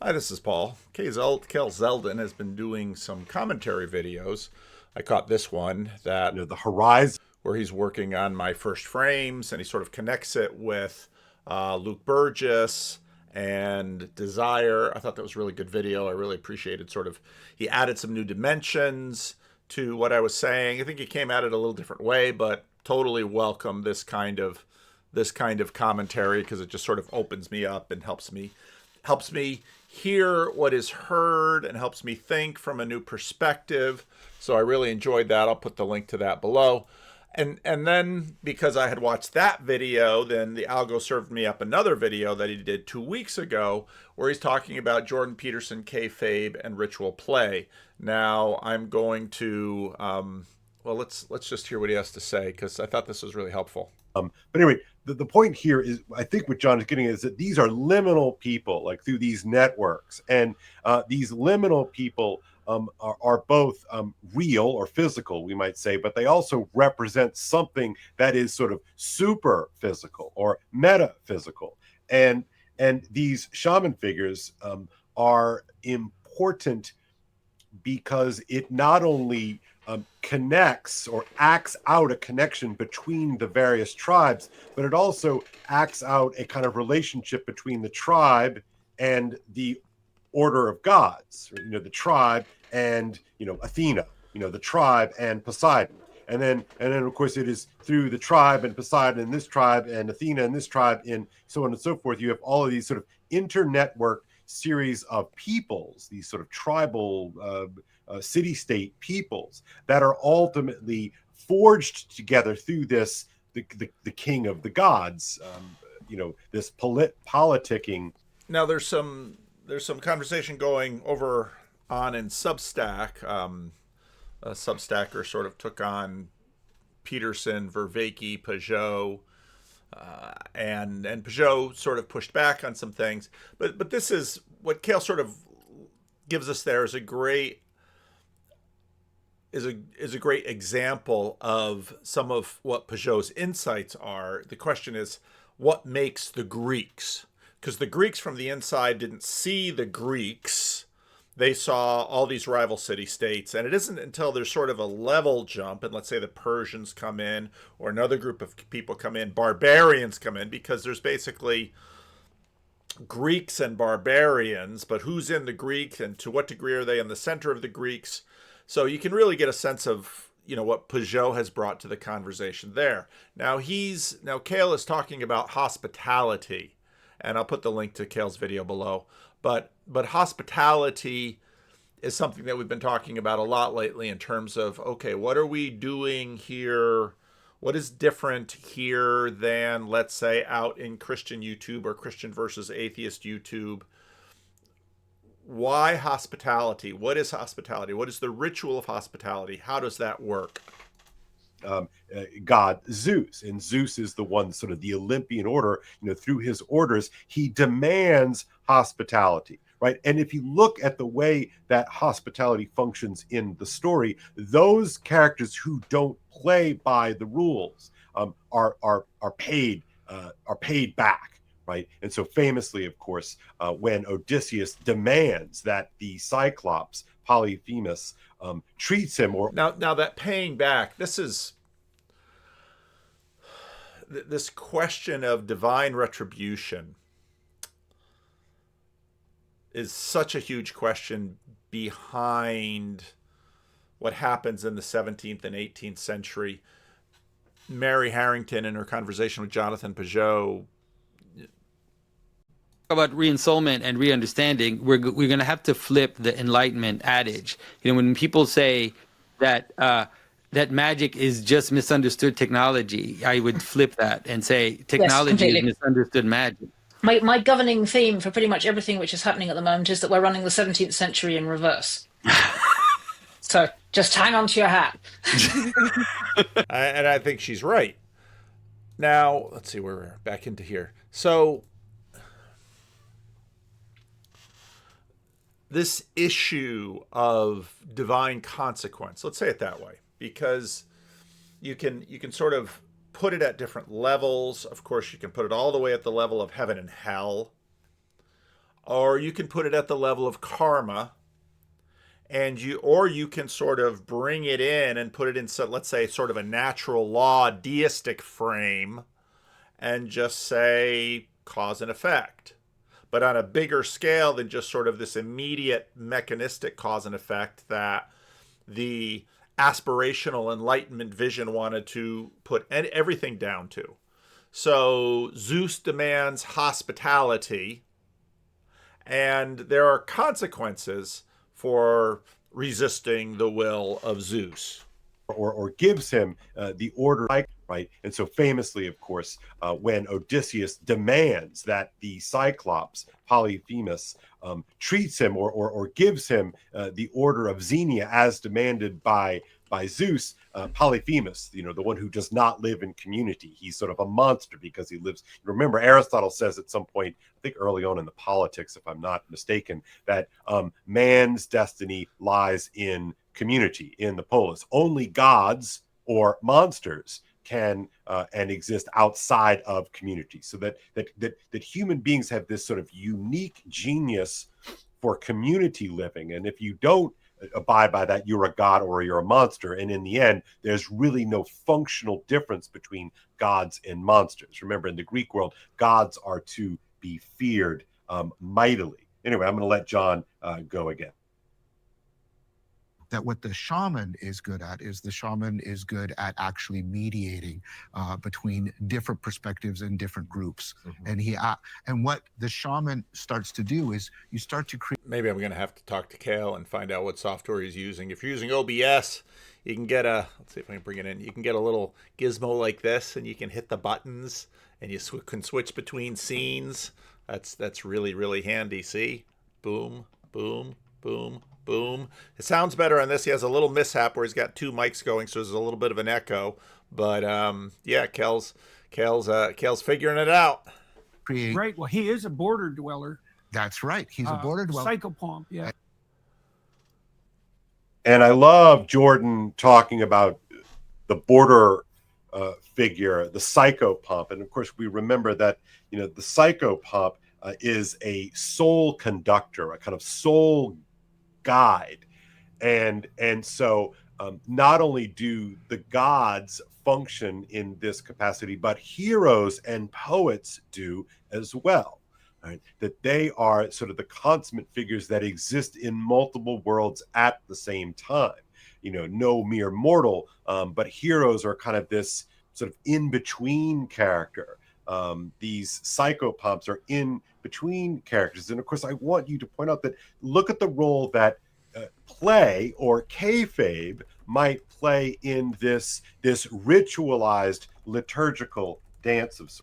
Hi, this is Paul. Kale Zelden has been doing some commentary videos. I caught this one that The horizon. where he's working on my first frames, and he sort of connects it with Luke Burgess and Desire. I thought that was a really good video. I really appreciated he added some new dimensions to what I was saying. I think he came at it a little different way, but totally welcome this kind of commentary because it just sort of opens me up and helps me hear what is heard and helps me think from a new perspective. So I really enjoyed that. I'll put the link to that below. And then because I had watched that video, then the algo served me up another video that he did 2 weeks ago where he's talking about Jordan Peterson, kayfabe, and ritual play. Now I'm going to let's just hear what he has to say because I thought this was really helpful. But anyway, the point here is, I think what John is getting at is that these are liminal people, like through these networks, and these liminal people are both real or physical, we might say, but they also represent something that is sort of super physical or metaphysical, and these shaman figures are important because it not only connects or acts out a connection between the various tribes, but it also acts out a kind of relationship between the tribe and the order of gods. The tribe and Athena. The tribe and Poseidon. And then of course it is through the tribe and Poseidon and this tribe and Athena and this tribe and so on and so forth. You have all of these sort of inter-network series of peoples, these sort of tribal city-state peoples that are ultimately forged together through this the king of the gods, this politicking. Now there's some conversation going over on in Substack. A Substacker sort of took on Peterson, Vervaeke, Peugeot, and Peugeot sort of pushed back on some things. But this is what Kale sort of gives us there is a great example of some of what Peugeot's insights are. The question is, what makes the Greeks? Because the Greeks from the inside didn't see the Greeks. They saw all these rival city-states, and it isn't until there's sort of a level jump, and let's say the Persians come in, or another group of people come in, barbarians come in, because there's basically Greeks and barbarians, but who's in the Greek, and to what degree are they in the center of the Greeks? So you can really get a sense of what Peugeot has brought to the conversation there. Now Kale is talking about hospitality, and I'll put the link to Kale's video below. But hospitality is something that we've been talking about a lot lately in terms of, okay, what are we doing here? What is different here than, let's say, out in Christian YouTube or Christian versus atheist YouTube? Why hospitality? What is hospitality? What is the ritual of hospitality? How does that work? God Zeus, and Zeus is the one, sort of the Olympian order. Through his orders, he demands hospitality, right? And if you look at the way that hospitality functions in the story, those characters who don't play by the rules are paid back. Right. And so famously, of course, when Odysseus demands that the Cyclops, Polyphemus, treats him, or now that paying back, this question of divine retribution is such a huge question behind what happens in the 17th and 18th century. Mary Harrington, in her conversation with Jonathan Peugeot, about re-ensoulment and re-understanding, we're going to have to flip the Enlightenment adage. When people say that that magic is just misunderstood technology, I would flip that and say technology is misunderstood magic. My governing theme for pretty much everything which is happening at the moment is that we're running the 17th century in reverse. So just hang on to your hat. And I think she's right. Now, let's see, we're back into here. So this issue of divine consequence, let's say it that way, because you can sort of put it at different levels. Of course, you can put it all the way at the level of heaven and hell. or you can put it at the level of karma, and you can sort of bring it in and put it in, so let's say, sort of a natural law deistic frame, and just say cause and effect, but on a bigger scale than just sort of this immediate mechanistic cause and effect that the aspirational enlightenment vision wanted to put everything down to. So Zeus demands hospitality, and there are consequences for resisting the will of Zeus. Or gives him the order, right? And so famously, of course, when Odysseus demands that the Cyclops, Polyphemus, treats him or gives him the order of Xenia as demanded by Zeus, Polyphemus, the one who does not live in community. He's sort of a monster because he lives. Remember, Aristotle says at some point, I think early on in the Politics, if I'm not mistaken, that man's destiny lies in community, in the polis. Only gods or monsters can and exist outside of community. So that human beings have this sort of unique genius for community living, and if you don't abide by that, you're a god or you're a monster. And in the end, there's really no functional difference between gods and monsters. Remember, in the Greek world, gods are to be feared mightily. Anyway, I'm going to let John go again. That what the shaman is good at is at actually mediating between different perspectives and different groups. Mm-hmm. And what the shaman starts to do is you start to create. Maybe I'm going to have to talk to Kale and find out what software he's using. If you're using OBS, you can get let's see if I can bring it in. You can get a little gizmo like this, and you can hit the buttons, and you can switch between scenes. That's really, really handy. See? Boom, boom, boom, boom. It sounds better on this. He has a little mishap where he's got two mics going, so there's a little bit of an echo. But yeah, Kale's figuring it out. Right. Well, he is a border dweller. That's right. He's a border dweller. Psychopomp, yeah. And I love Jordan talking about the border figure, the psychopomp. And of course, we remember that, the psychopomp is a soul conductor, a kind of soul guide. And so not only do the gods function in this capacity, but heroes and poets do as well. Right? That they are sort of the consummate figures that exist in multiple worlds at the same time. No mere mortal, but heroes are kind of this sort of in-between character. These psychopomps are in between characters. And of course, I want you to point out that look at the role that play or kayfabe might play in this ritualized liturgical dance of sorts.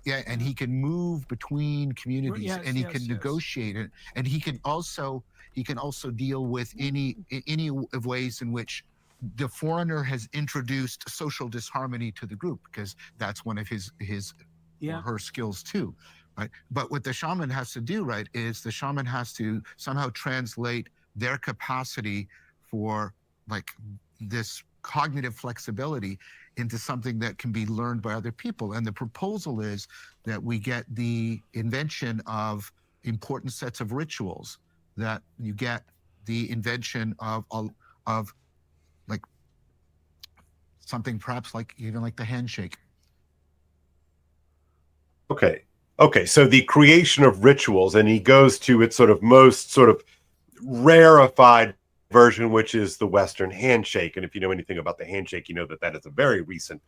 Yeah, and he can move between communities, and he can negotiate it, and he can also deal with any of ways in which the foreigner has introduced social disharmony to the group, because that's one of his or her skills too, right? But what the shaman has to do, right, is the shaman has to somehow translate their capacity for like this cognitive flexibility into something that can be learned by other people. And the proposal is that we get the invention of important sets of rituals, that you get the invention of like something perhaps like even like the handshake. Okay. So the creation of rituals, and he goes to its sort of most sort of rarefied version, which is the Western handshake. And if you know anything about the handshake, you know that is a very recent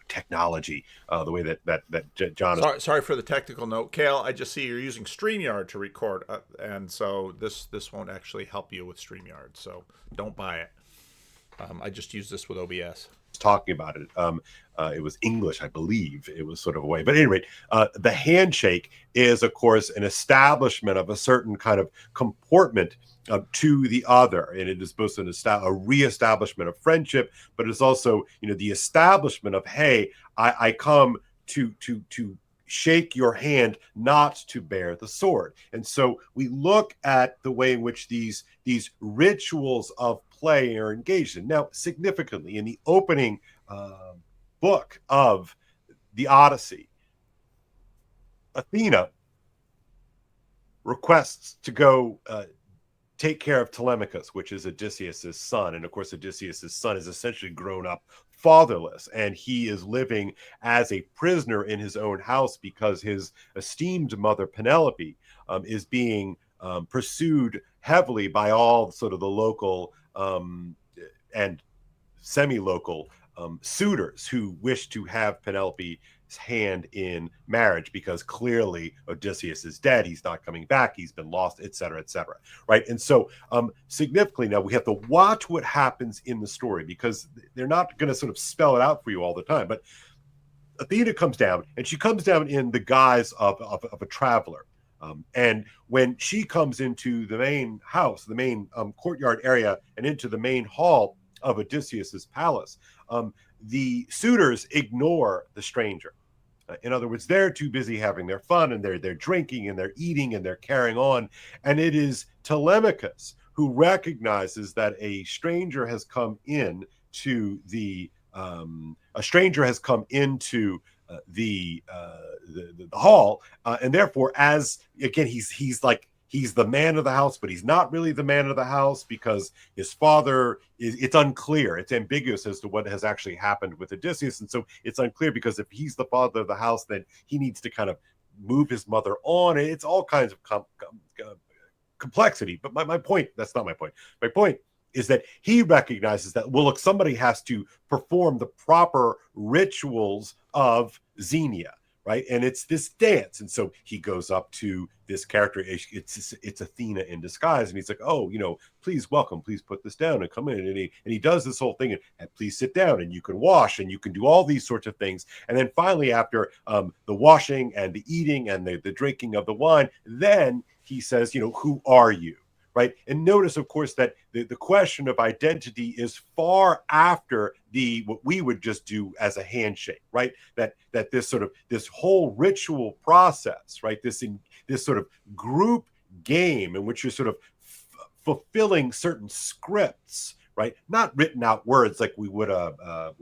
technology. The way that John. Sorry for the technical note, Kale. I just see you're using StreamYard to record, and so this won't actually help you with StreamYard. So don't buy it. I just use this with OBS. Talking about it. It was English, I believe. It was sort of a way. But at any rate, the handshake is, of course, an establishment of a certain kind of comportment to the other. And it is both a reestablishment of friendship, but it's also, the establishment of, hey, I come to shake your hand, not to bear the sword. And so we look at the way in which these rituals of play are engaged in. Now, significantly, in the opening book of the Odyssey, Athena requests to go take care of Telemachus, which is Odysseus's son. And of course, Odysseus's son is essentially grown up fatherless, and he is living as a prisoner in his own house because his esteemed mother Penelope is being pursued heavily by all sort of the local and semi-local suitors who wish to have Penelope's hand in marriage, because clearly Odysseus is dead, he's not coming back, he's been lost, etc., etc. Right? And so significantly now we have to watch what happens in the story, because they're not going to sort of spell it out for you all the time. But Athena comes down, and she comes down in the guise of a traveler. And when she comes into the main house, the main courtyard area, and into the main hall of Odysseus's palace, the suitors ignore the stranger. In other words, they're too busy having their fun, and they're drinking and they're eating and they're carrying on. And it is Telemachus who recognizes that a stranger has come in to the the hall, and therefore, as again, he's the man of the house, but he's not really the man of the house, because his father it's unclear, it's ambiguous as to what has actually happened with Odysseus. And so it's unclear, because if he's the father of the house, then he needs to kind of move his mother on. It's all kinds of complexity. But my point, that's not my point. My point is that he recognizes that, well, look, somebody has to perform the proper rituals of Zenia, right? And it's this dance. And so he goes up to this character, it's Athena in disguise, and he's like, oh, please welcome, please put this down and come in. And he does this whole thing, and please sit down, and you can wash, and you can do all these sorts of things. And then finally, after the washing and the eating and the drinking of the wine, then he says, who are you? Right. And notice, of course, that the question of identity is far after what we would just do as a handshake, right? That this whole ritual process, right? This sort of group game in which you're sort of fulfilling certain scripts, right? Not written out words like we would a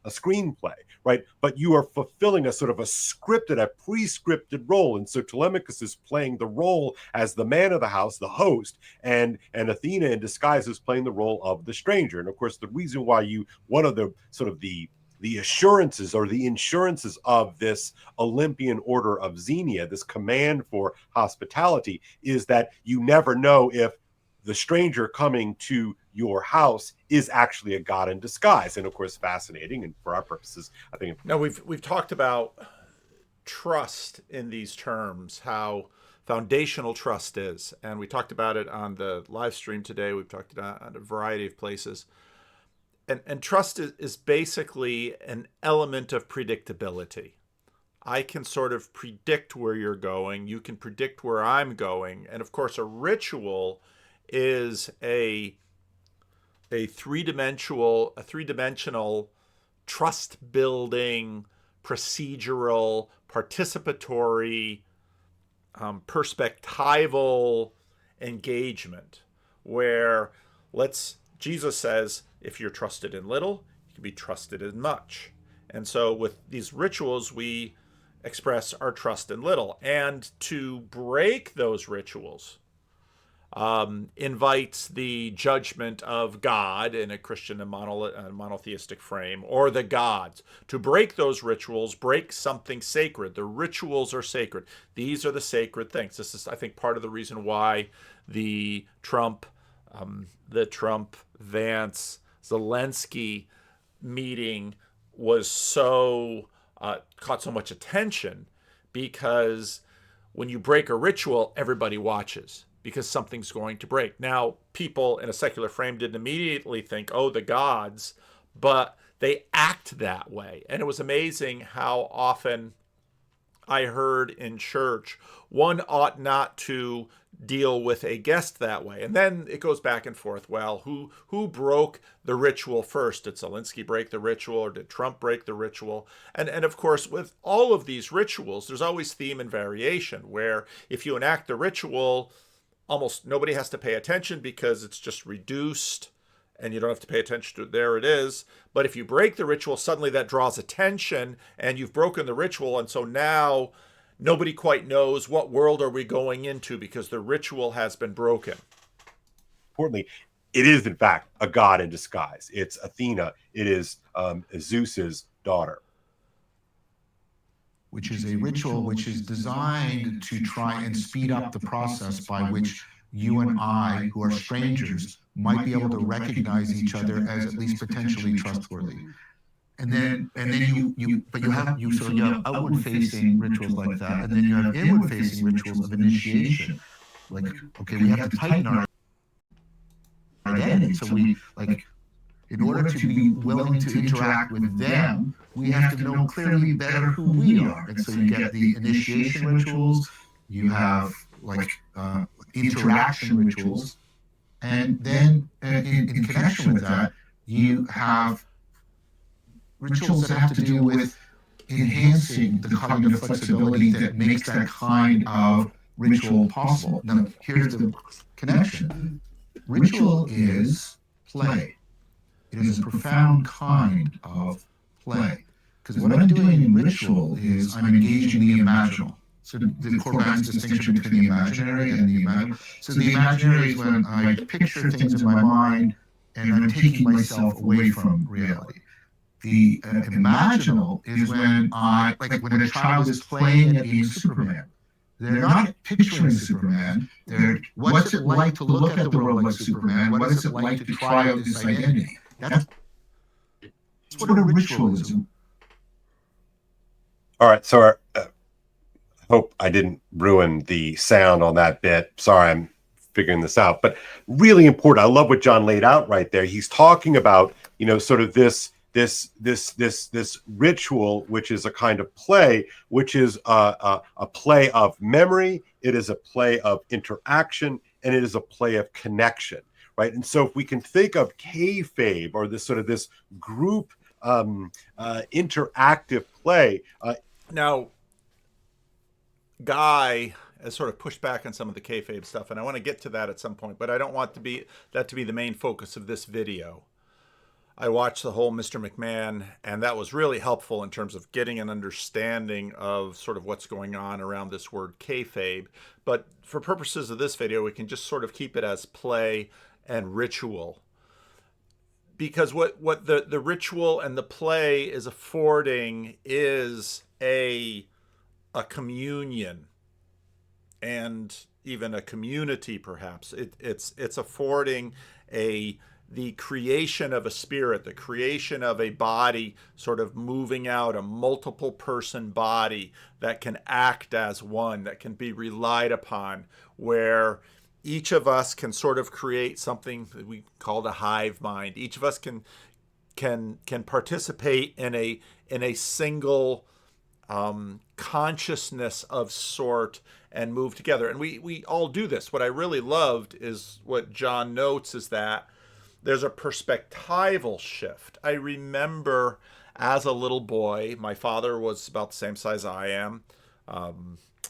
screenplay, right? But you are fulfilling a sort of a scripted, a pre-scripted role. And so Telemachus is playing the role as the man of the house, the host, and Athena in disguise is playing the role of the stranger. And of course, the reason why one of the sort of the assurances or the insurances of this Olympian order of Zenia, this command for hospitality, is that you never know if the stranger coming to your house is actually a god in disguise. And of course, fascinating, and for our purposes, I think. Now we've talked about trust in these terms, how foundational trust is, and we talked about it on the live stream today. We've talked about it on a variety of places, and trust is basically an element of predictability. I can sort of predict where you're going. You can predict where I'm going, and of course, a ritual is a three-dimensional trust building, procedural, participatory, perspectival engagement, where Jesus says, if you're trusted in little, you can be trusted in much. And so with these rituals, we express our trust in little. And to break those rituals invites the judgment of God in a Christian and monotheistic frame, or the gods. To break those rituals, break something sacred. The rituals are sacred. These are the sacred things. This is, I think, part of the reason why the Trump, Vance, Zelensky meeting was caught so much attention, because when you break a ritual, everybody watches, because something's going to break. Now, people in a secular frame didn't immediately think, oh, the gods, but they act that way. And it was amazing how often I heard in church, one ought not to deal with a guest that way. And then it goes back and forth. Well, who broke the ritual first? Did Zelensky break the ritual, or did Trump break the ritual? And of course, with all of these rituals, there's always theme and variation, where if you enact the ritual, almost nobody has to pay attention because it's just reduced and you don't have to pay attention to it. There it is. But if you break the ritual, suddenly that draws attention and you've broken the ritual. And so now nobody quite knows what world are we going into because the ritual has been broken. Importantly, it is in fact a god in disguise. It's Athena. It is Zeus's daughter. Which is a ritual which is designed to try and speed up the process by which you and I, who are strangers, might be able to recognize each other as at least potentially trustworthy. And then you have outward facing rituals like that, and then you have inward facing rituals of initiation. Like, okay, we have to tighten our identity. So we, like, in order to be willing to interact with them, we have to know clearly better who we are. And so you get the initiation rituals, you have like interaction rituals, and then in connection with that, you have rituals that have to do with enhancing the cognitive flexibility that makes that kind of ritual possible. Now, here's the connection. Ritual is play. It is a profound kind of play. Because what I'm doing in ritual is I'm engaging the imaginal. So the Corbin's distinction between the imaginary and the imaginal. So the imaginary is when I picture things in my mind and I'm taking myself away from reality. The imaginal is when when a child is playing at being Superman. They're not picturing Superman. They're, what's it like to look at the world like Superman? What is it like to try out this identity? That's what a ritual is. All right, so hope I didn't ruin the sound on that bit. Sorry, I'm figuring this out, but really important. I love what John laid out right there. He's talking about, sort of this ritual, which is a kind of play, which is a play of memory. It is a play of interaction, and it is a play of connection, right? And so if we can think of kayfabe, or this sort of this group interactive play. Now, Guy has sort of pushed back on some of the kayfabe stuff, and I want to get to that at some point, but I don't want that to be the main focus of this video. I watched the whole Mr. McMahon, and that was really helpful in terms of getting an understanding of sort of what's going on around this word kayfabe. But for purposes of this video, we can just sort of keep it as play and ritual. Because what the ritual and the play is affording is a communion, and even a community, perhaps. It's affording the creation of a spirit, the creation of a body, sort of moving out, a multiple person body that can act as one, that can be relied upon, where each of us can sort of create something that we call the hive mind. Each of us can participate in a single consciousness of sort and move together. And we all do this. What I really loved is what John notes is that there's a perspectival shift. I remember as a little boy, my father was about the same size I am.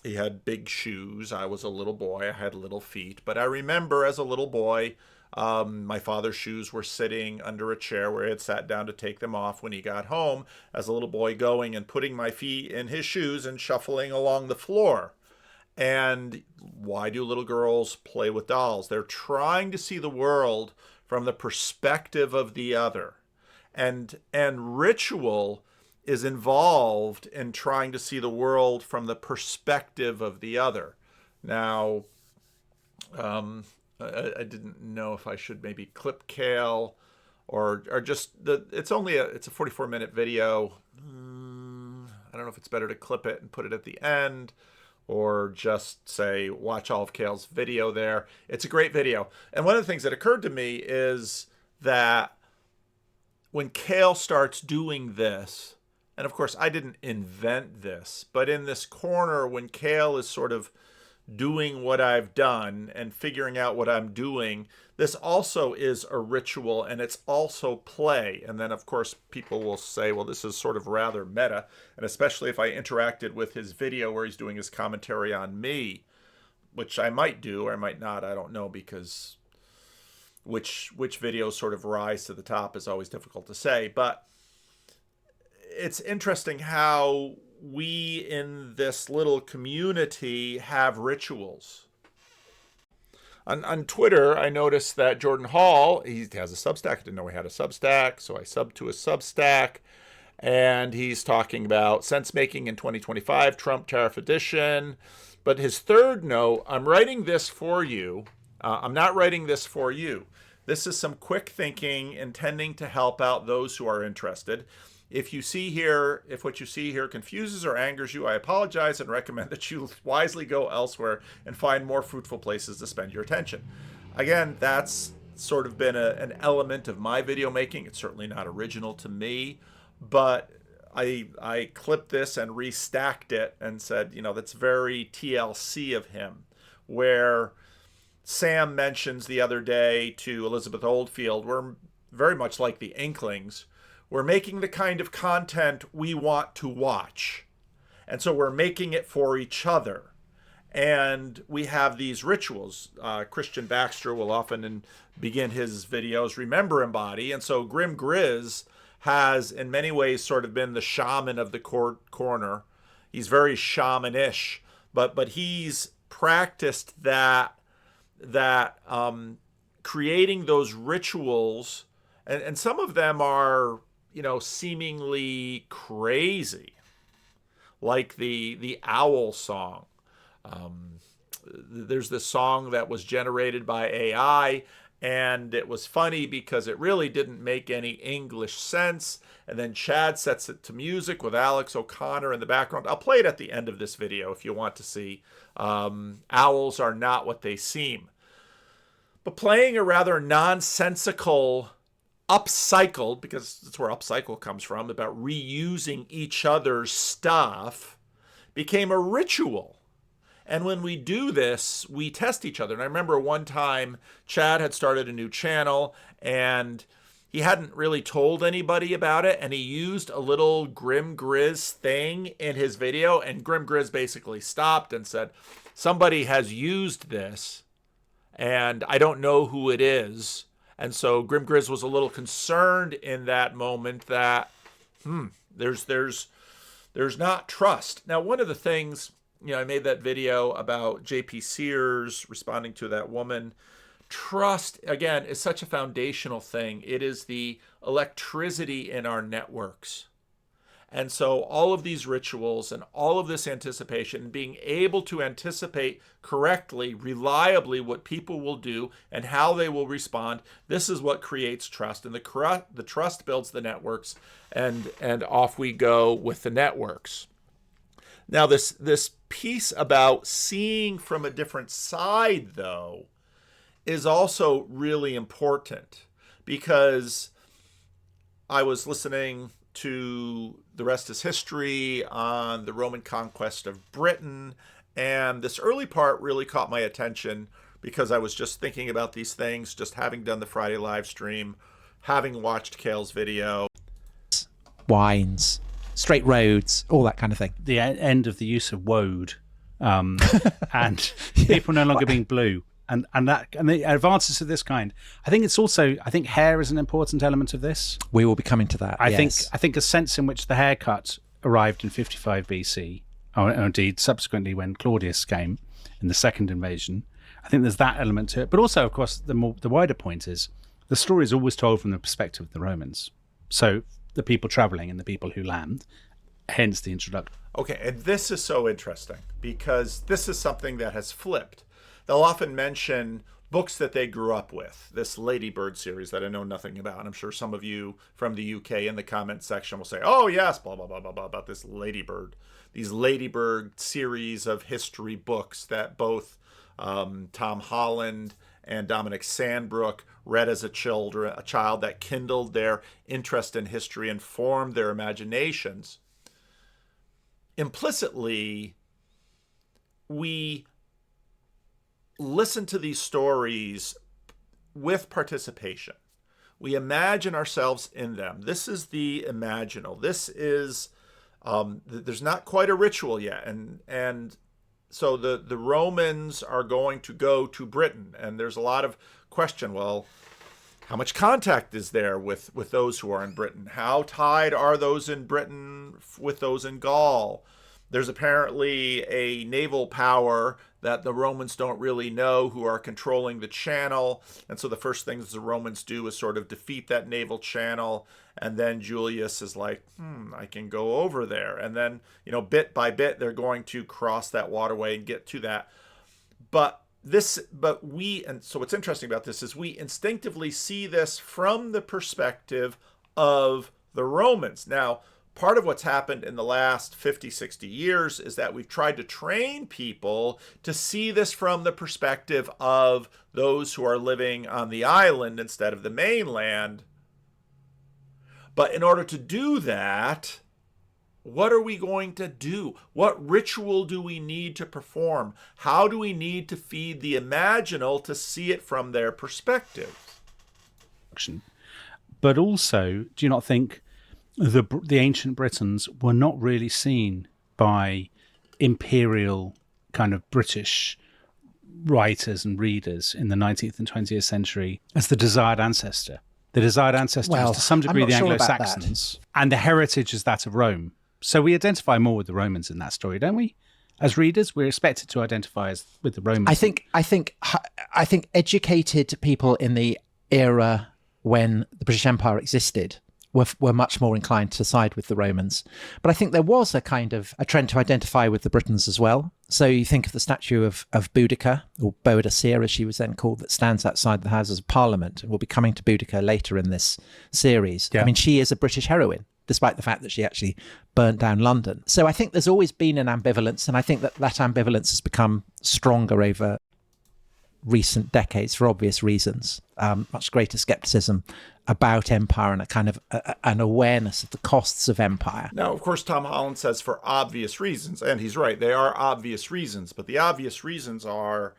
He had big shoes. I was a little boy. I had little feet. But I remember as a little boy, my father's shoes were sitting under a chair where he had sat down to take them off when he got home, as a little boy, going and putting my feet in his shoes and shuffling along the floor. And why do little girls play with dolls? They're trying to see the world from the perspective of the other. And ritual is involved in trying to see the world from the perspective of the other. Now, I didn't know if I should maybe clip Kale or just it's a 44-minute video. I don't know if it's better to clip it and put it at the end, or just say, watch all of Kale's video there. It's a great video. And one of the things that occurred to me is that when Kale starts doing this, and of course I didn't invent this, but in this corner, when Kale is sort of doing what I've done and figuring out what I'm doing, this also is a ritual, and it's also play. And then of course people will say, well, this is sort of rather meta, and especially if I interacted with his video where he's doing his commentary on me, which I might do or I might not, I don't know, because which videos sort of rise to the top is always difficult to say. But it's interesting how we in this little community have rituals. On Twitter, I noticed that Jordan Hall, he has a Substack. I didn't know he had a Substack, so I subbed to his Substack. And he's talking about sense making in 2025, Trump Tariff Edition. But his third note, I'm writing this for you. I'm not writing this for you. This is some quick thinking intending to help out those who are interested. If what you see here confuses or angers you, I apologize and recommend that you wisely go elsewhere and find more fruitful places to spend your attention. Again, that's sort of been an element of my video making. It's certainly not original to me, but I clipped this and restacked it and said, that's very TLC of him, where Sam mentions the other day to Elizabeth Oldfield, we're very much like the Inklings. We're making the kind of content we want to watch. And so we're making it for each other. And we have these rituals. Christian Baxter will often begin his videos, remember embody. And so Grim Grizz has in many ways sort of been the shaman of the corner. He's very shamanish, but he's practiced that creating those rituals, and some of them are seemingly crazy, like the owl song. There's this song that was generated by AI, and it was funny because it really didn't make any English sense. And then Chad sets it to music with Alex O'Connor in the background. I'll play it at the end of this video if you want to see. Owls are not what they seem. But playing a rather nonsensical upcycled, because that's where upcycle comes from, about reusing each other's stuff, became a ritual. And when we do this, we test each other. And I remember one time Chad had started a new channel and he hadn't really told anybody about it. And he used a little Grim Grizz thing in his video. And Grim Grizz basically stopped and said, somebody has used this and I don't know who it is. And so Grim Grizz was a little concerned in that moment that there's not trust. Now, one of the things, I made that video about JP Sears responding to that woman. Trust, again, is such a foundational thing. It is the electricity in our networks. And so all of these rituals and all of this anticipation, being able to anticipate correctly, reliably what people will do and how they will respond, this is what creates trust. And the trust builds the networks, and off we go with the networks. Now, this piece about seeing from a different side, though, is also really important, because I was listening to The Rest is History on the Roman conquest of Britain, and this early part really caught my attention because I was just thinking about these things, just having done the Friday live stream, having watched Kale's video. Wines, straight roads, all that kind of thing. The end of the use of woad, and people no longer being blue. And the advances of this kind. I think hair is an important element of this. We will be coming to that. I think a sense in which the haircut arrived in 55 BC, or indeed subsequently when Claudius came in the second invasion. I think there's that element to it. But also, of course, the wider point is the story is always told from the perspective of the Romans. So the people traveling and the people who land, hence the introduction. Okay, and this is so interesting because this is something that has flipped. They'll often mention books that they grew up with, this Ladybird series that I know nothing about. And I'm sure some of you from the UK in the comment section will say, oh, yes, blah, blah, blah, blah, blah, about this Ladybird. These Ladybird series of history books that both Tom Holland and Dominic Sandbrook read as a child that kindled their interest in history and formed their imaginations. Implicitly, we listen to these stories with participation. We imagine ourselves in them. This is the imaginal. This is, there's not quite a ritual yet. And so the Romans are going to go to Britain. And there's a lot of question, well, how much contact is there with those who are in Britain? How tied are those in Britain with those in Gaul? There's apparently a naval power that the Romans don't really know who are controlling the channel. And so the first things the Romans do is sort of defeat that naval channel. And then Julius is like, I can go over there. And then, bit by bit, they're going to cross that waterway and get to that. But what's interesting about this is we instinctively see this from the perspective of the Romans. Now, part of what's happened in the last 50, 60 years is that we've tried to train people to see this from the perspective of those who are living on the island instead of the mainland. But in order to do that, what are we going to do? What ritual do we need to perform? How do we need to feed the imaginal to see it from their perspective? But also, do you not think the ancient Britons were not really seen by imperial kind of British writers and readers in the 19th and 20th century as the desired ancestor? The desired ancestor was to some degree the Anglo-Saxons, and the heritage is that of Rome. So we identify more with the Romans in that story, don't we? As readers, we're expected to identify with the Romans. I think educated people in the era when the British Empire existed were much more inclined to side with the Romans. But I think there was a kind of a trend to identify with the Britons as well. So you think of the statue of Boudica, or Boadicea as she was then called, that stands outside the Houses of Parliament. And we'll be coming to Boudica later in this series. Yeah. I mean, she is a British heroine, despite the fact that she actually burnt down London. So I think there's always been an ambivalence, and I think that ambivalence has become stronger over recent decades for obvious reasons. Much greater skepticism about empire and a kind of an awareness of the costs of empire. Now, of course, Tom Holland says for obvious reasons, and he's right, they are obvious reasons, but the obvious reasons are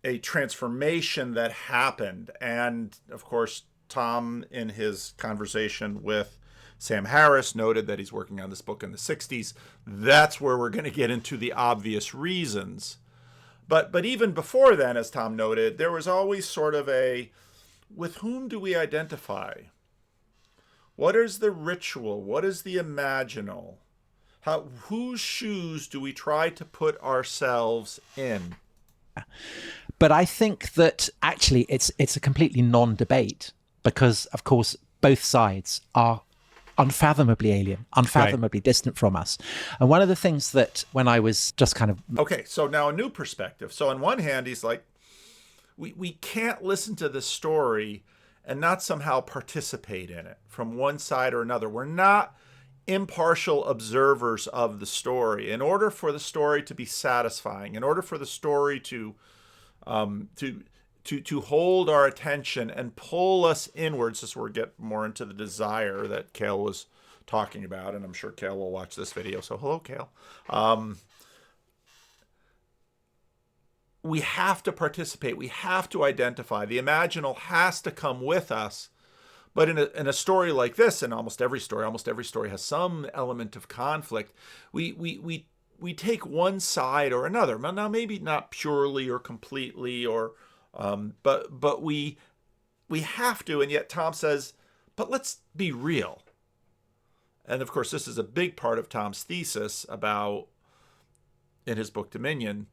a transformation that happened. And of course, Tom, in his conversation with Sam Harris, noted that he's working on this book in the 60s. That's where we're going to get into the obvious reasons. But even before then, as Tom noted, there was always sort of with whom do we identify? What is the ritual? What is the imaginal? Whose shoes do we try to put ourselves in? But I think that actually it's a completely non-debate because, of course, both sides are unfathomably alien, unfathomably distant from us. And one of the things that when I was just kind of... Okay, so now a new perspective. So on one hand, he's like, we can't listen to this story and not somehow participate in it from one side or another. We're not impartial observers of the story. In order for the story to be satisfying, in order for the story to hold our attention and pull us inwards, as we get more into the desire that Kale was talking about, and I'm sure Kale will watch this video, so hello, Kale. We have to participate. We have to identify. The imaginal has to come with us. But in a story like this, and almost every story has some element of conflict. We take one side or another. Now, maybe not purely or completely, or but we have to. And yet Tom says, but let's be real. And of course, this is a big part of Tom's thesis in his book Dominion.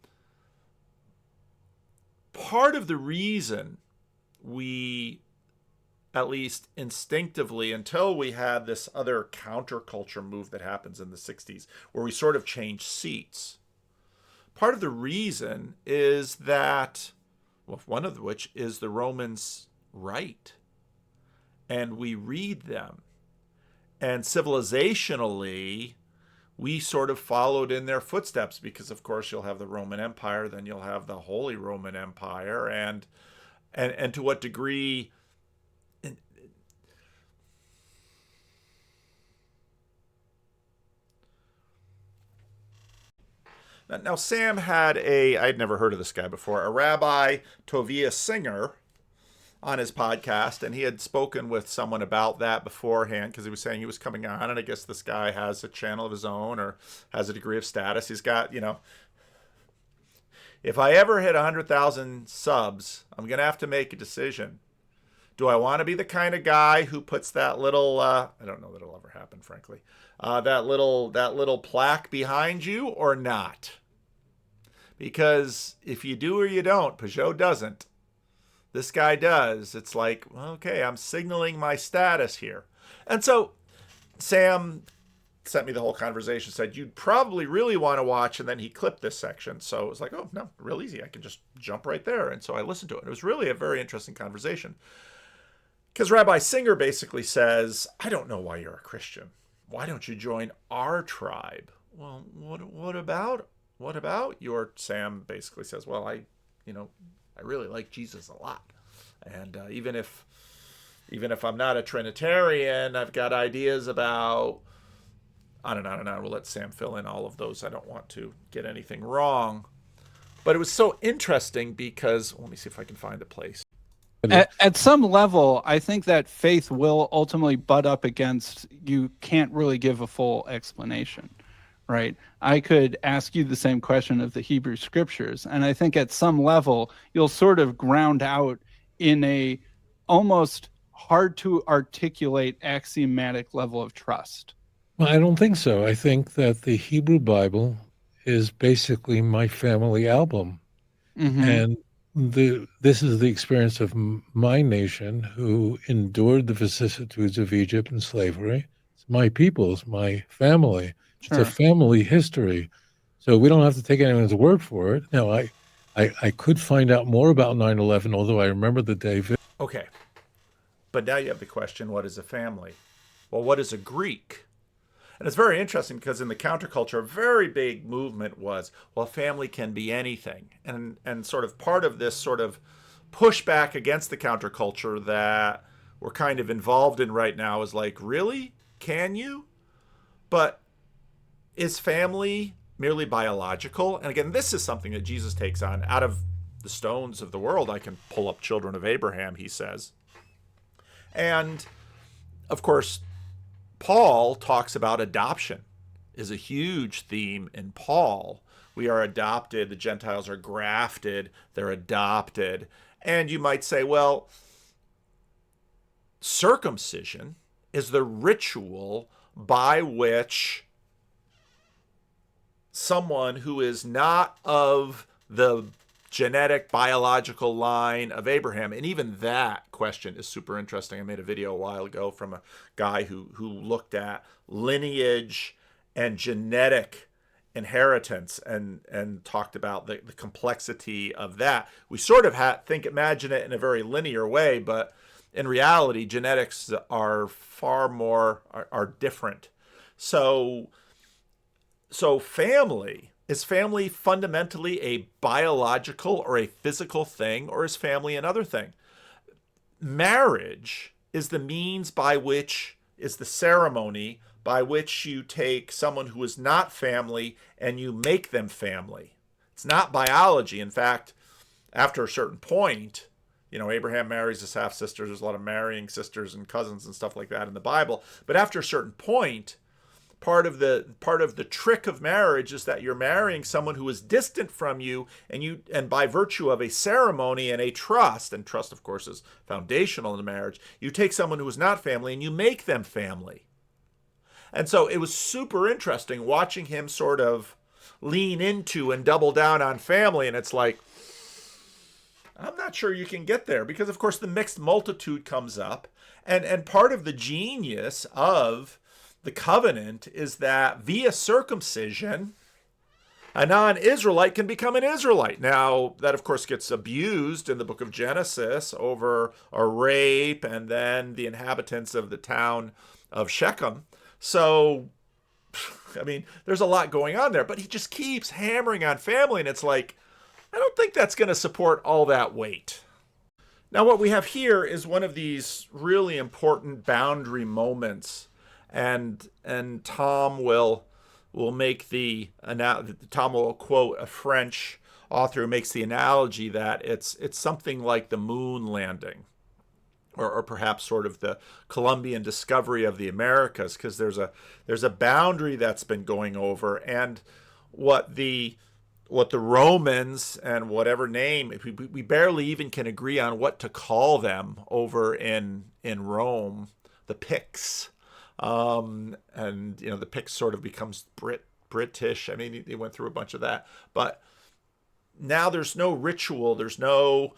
Part of the reason we, at least instinctively, until we had this other counterculture move that happens in the 60s, where we sort of change seats, part of the reason is that, well, one of which is the Romans write, and we read them. And civilizationally, we sort of followed in their footsteps because, of course, you'll have the Roman Empire, then you'll have the Holy Roman Empire, and to what degree... Now, Sam had I'd never heard of this guy before, a Rabbi Tovia Singer on his podcast, and he had spoken with someone about that beforehand because he was saying he was coming on, and I guess this guy has a channel of his own or has a degree of status. He's got, if I ever hit 100,000 subs, I'm going to have to make a decision. Do I want to be the kind of guy who puts that little I don't know that it'll ever happen, frankly, that little plaque behind you or not? Because if you do or you don't, Peugeot doesn't. This guy does. It's like, okay, I'm signaling my status here. And so Sam sent me the whole conversation, said you'd probably really want to watch, and then he clipped this section. So it was like, oh, no, real easy. I can just jump right there. And so I listened to it. It was really a very interesting conversation. Because Rabbi Singer basically says, I don't know why you're a Christian. Why don't you join our tribe? Well, what about your? Sam basically says, well, I really like Jesus a lot. And even if I'm not a Trinitarian, I've got ideas about, on and on and on. We'll let Sam fill in all of those. I don't want to get anything wrong. But it was so interesting because, let me see if I can find the place. At some level, I think that faith will ultimately butt up against, you can't really give a full explanation, right? I could ask you the same question of the Hebrew scriptures, and I think at some level, you'll sort of ground out in a almost hard to articulate axiomatic level of trust. Well, I don't think so. I think that the Hebrew Bible is basically my family album. Mm-hmm. And this is the experience of my nation who endured the vicissitudes of Egypt and slavery. It's my people, it's my family. Sure. It's a family history. So we don't have to take anyone's word for it. Now, I could find out more about 9/11, although I remember the day. Okay. But now you have the question, what is a family? Well, what is a Greek? And it's very interesting because in the counterculture, a very big movement was, well, family can be anything. And sort of part of this sort of pushback against the counterculture that we're kind of involved in right now is like, really? Can you? But is family merely biological? And again, this is something that Jesus takes on. Out of the stones of the world, I can pull up children of Abraham, he says. And, of course, Paul talks about adoption is a huge theme in Paul. We are adopted. The Gentiles are grafted. They're adopted. And you might say, well, circumcision is the ritual by which someone who is not of the genetic biological line of Abraham, and even that question is super interesting. I made a video a while ago from a guy who looked at lineage and genetic inheritance and talked about the complexity of that. We sort of imagine it in a very linear way, but in reality, genetics are far more are different. So family. Is family fundamentally a biological or a physical thing, or is family another thing? Marriage is the means by which, is the ceremony by which you take someone who is not family and you make them family. It's not biology. In fact, after a certain point, Abraham marries his half-sisters. There's a lot of marrying sisters and cousins and stuff like that in the Bible. But after a certain point, part of the trick of marriage is that you're marrying someone who is distant from you, and by virtue of a ceremony and a trust, and trust of course is foundational in a marriage, you take someone who is not family and you make them family. And so it was super interesting watching him sort of lean into and double down on family, and it's like, I'm not sure you can get there, because of course the mixed multitude comes up, and part of the genius of the covenant is that via circumcision, a non-Israelite can become an Israelite. Now, that of course gets abused in the book of Genesis over a rape and then the inhabitants of the town of Shechem. So, I mean, there's a lot going on there, but he just keeps hammering on family, and it's like, I don't think that's going to support all that weight. Now, what we have here is one of these really important boundary moments. And Tom will make Tom will quote a French author who makes the analogy that it's something like the moon landing, or perhaps sort of the Columbian discovery of the Americas, because there's a boundary that's been going over, and what the what the Romans and whatever name, we barely even can agree on what to call them over in Rome, the Picts. And, you know, the Picts sort of becomes British. I mean, they went through a bunch of that. But now there's no ritual. There's no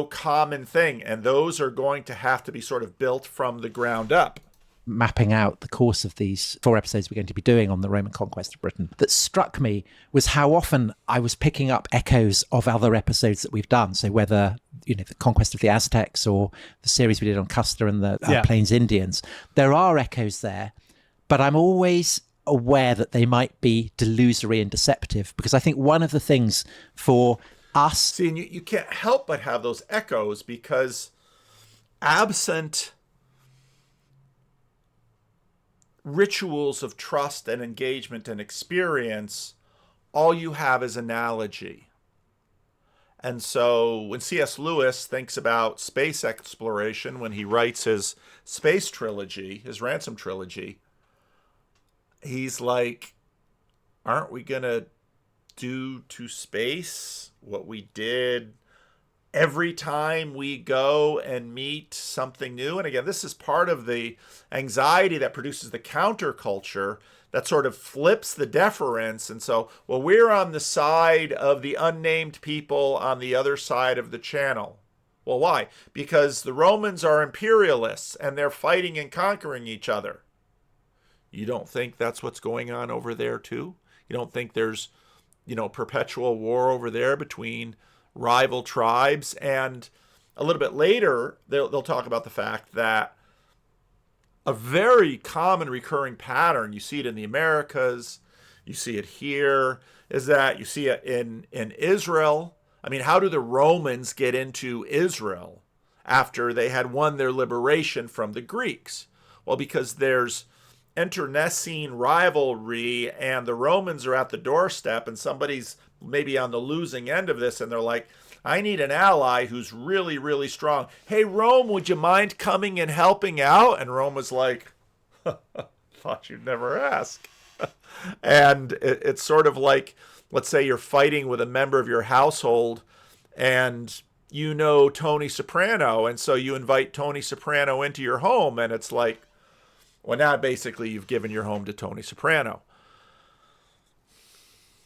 common thing. And those are going to have to be sort of built from the ground up. Mapping out the course of these 4 episodes we're going to be doing on the Roman conquest of Britain, that struck me was how often I was picking up echoes of other episodes that we've done. So whether, you know, the conquest of the Aztecs or the series we did on Custer and the Plains Indians, there are echoes there, but I'm always aware that they might be delusory and deceptive, because I think one of the things for us... See, and you can't help but have those echoes, because absent rituals of trust and engagement and experience, all you have is analogy. And so when C.S. Lewis thinks about space exploration, when he writes his space trilogy, his Ransom trilogy, he's like, aren't we going to do to space what we did every time we go and meet something new? And again, this is part of the anxiety that produces the counterculture that sort of flips the deference. And so, well, we're on the side of the unnamed people on the other side of the channel. Well, why? Because the Romans are imperialists and they're fighting and conquering each other. You don't think that's what's going on over there too? You don't think there's, you know, perpetual war over there between rival tribes? And a little bit later, they'll talk about the fact that a very common recurring pattern, you see it in the Americas, you see it here, is that you see it in Israel. I mean, how do the Romans get into Israel after they had won their liberation from the Greeks? Well, because there's internecine rivalry and the Romans are at the doorstep and somebody's maybe on the losing end of this, and they're like, I need an ally who's really, really strong. Hey, Rome, would you mind coming and helping out? And Rome was like, thought you'd never ask. And it's sort of like, let's say you're fighting with a member of your household and you know Tony Soprano, and so you invite Tony Soprano into your home, and it's like, well, now basically you've given your home to Tony Soprano.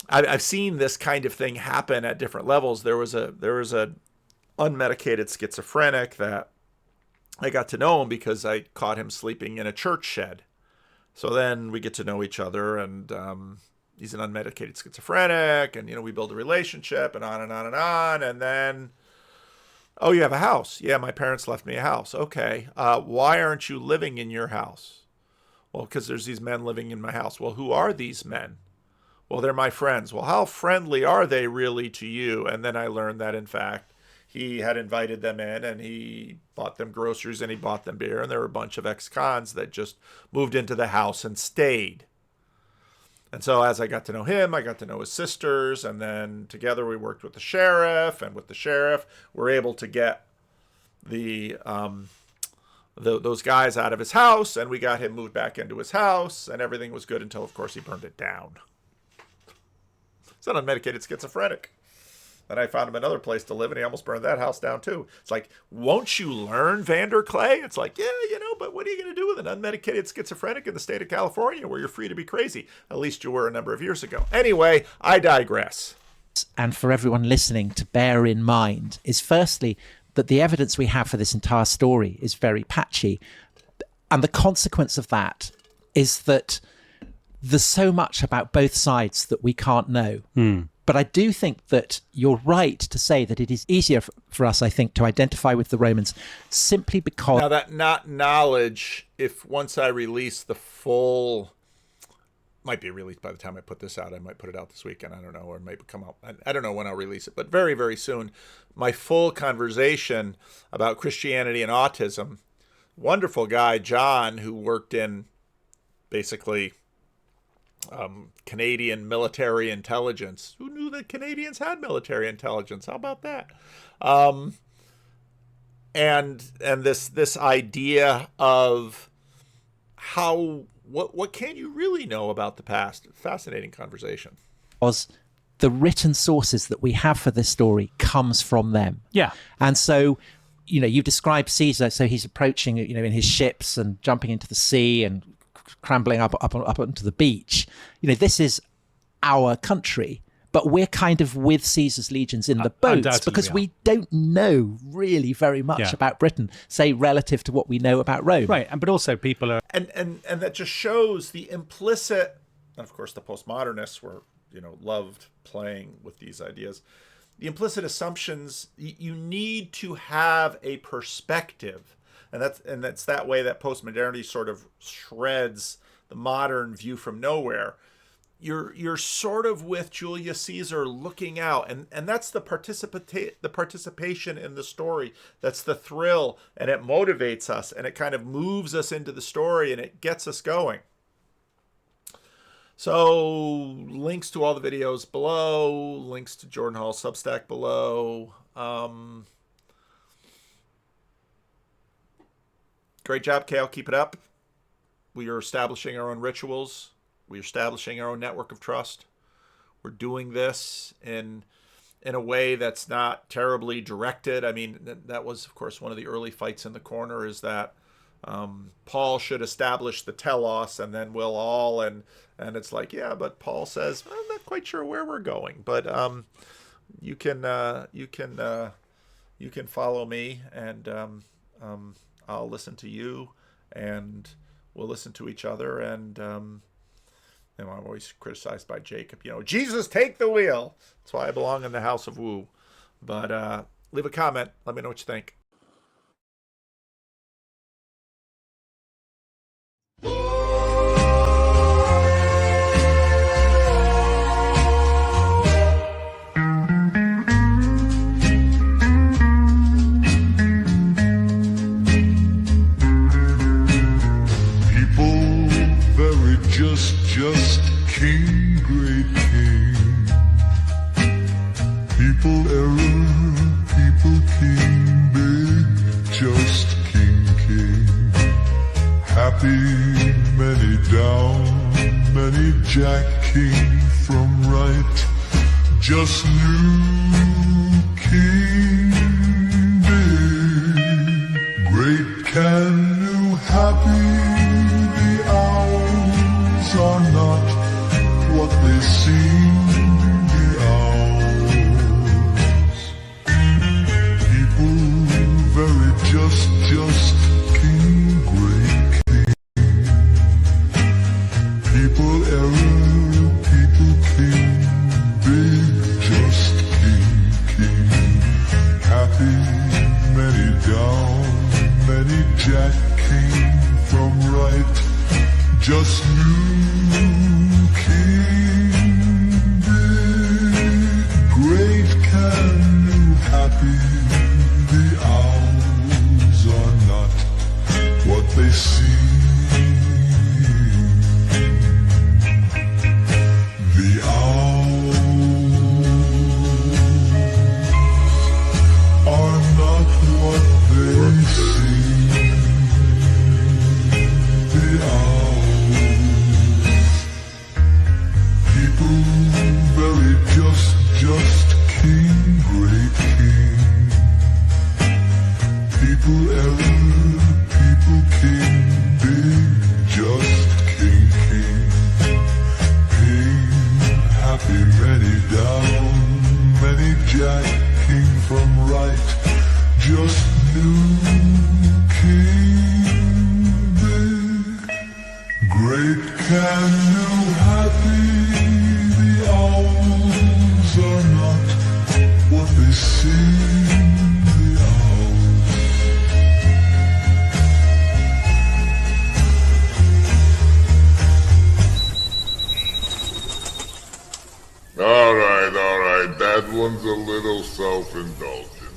I've seen this kind of thing happen at different levels. There was a unmedicated schizophrenic that I got to know him because I caught him sleeping in a church shed. So then we get to know each other, and he's an unmedicated schizophrenic, and, you know, we build a relationship, and on and on and on. And then, oh, you have a house. Yeah, my parents left me a house. Okay. Why aren't you living in your house? Well, because there's these men living in my house. Well, who are these men? Well, they're my friends. Well, how friendly are they really to you? And then I learned that, in fact, he had invited them in, and he bought them groceries, and he bought them beer. And there were a bunch of ex-cons that just moved into the house and stayed. And so as I got to know him, I got to know his sisters. And then together we worked with the sheriff. And with the sheriff, we're able to get those guys out of his house. And we got him moved back into his house. And everything was good until, of course, he burned it down. He's an unmedicated schizophrenic. Then I found him another place to live, and he almost burned that house down too. It's like, won't you learn, Vander Clay? It's like, yeah, you know, but what are you going to do with an unmedicated schizophrenic in the state of California where you're free to be crazy? At least you were a number of years ago. Anyway, I digress. And for everyone listening to bear in mind is, firstly, that the evidence we have for this entire story is very patchy. And the consequence of that is that there's so much about both sides that we can't know. But I do think that you're right to say that it is easier for us, I think, to identify with the Romans simply because... Now, that not knowledge, if once I release the full... Might be released by the time I put this out. I might put it out this weekend. I don't know, or it might come out. I don't know when I'll release it, but very, very soon. My full conversation about Christianity and autism. Wonderful guy, John, who worked in basically... Canadian military intelligence. Who knew that Canadians had military intelligence? How about that? And this idea of what can you really know about the past? Fascinating conversation. Was the written sources that we have for this story comes from them. Yeah. And so, you know, you've described Caesar, so he's approaching, you know, in his ships and jumping into the sea and scrambling up onto the beach. You know, this is our country, but we're kind of with Caesar's legions in the boats because we don't know really very much about Britain, say, relative to what we know about Rome. Right, but also people are... And that just shows the implicit, and of course the postmodernists were, you know, loved playing with these ideas. The implicit assumptions, you need to have a perspective. And that's that way that postmodernity sort of shreds the modern view from nowhere. You're sort of with Julius Caesar looking out, and that's the participation in the story. That's the thrill, and it motivates us, and it kind of moves us into the story, and it gets us going. So links to all the videos below, links to Jordan Hall's Substack below. Great job, Kale. Keep it up. We are establishing our own rituals. We're establishing our own network of trust. We're doing this in a way that's not terribly directed. I mean, that was, of course, one of the early fights in the corner, is that Paul should establish the telos, and then we'll all, and it's like, yeah, but Paul says, I'm not quite sure where we're going, but you can follow me, and I'll listen to you, and we'll listen to each other, and I'm always criticized by Jacob, you know, Jesus, take the wheel. That's why I belong in the house of Woo. But leave a comment. Let me know what you think. Just king, great king. People error, people king, big, just king, king. Happy, many down, many jack king from right. Just new king, big, great can new, happy. Are not what they seem, the hours. People very just king, great king. People error, people king, big, just king, king. Happy, many down, many jack king from right. Just new king, big, great, can new, happy. The hours are not what they seem. The hours are not what they seem. The hours. People very just king, great king. People error, people king, big, just king, king. King, happy, many down, many jack, king from right. Just new king, big, great, can new, happy. The hours are not what they seem. The hours. All right. That one's a little self-indulgent.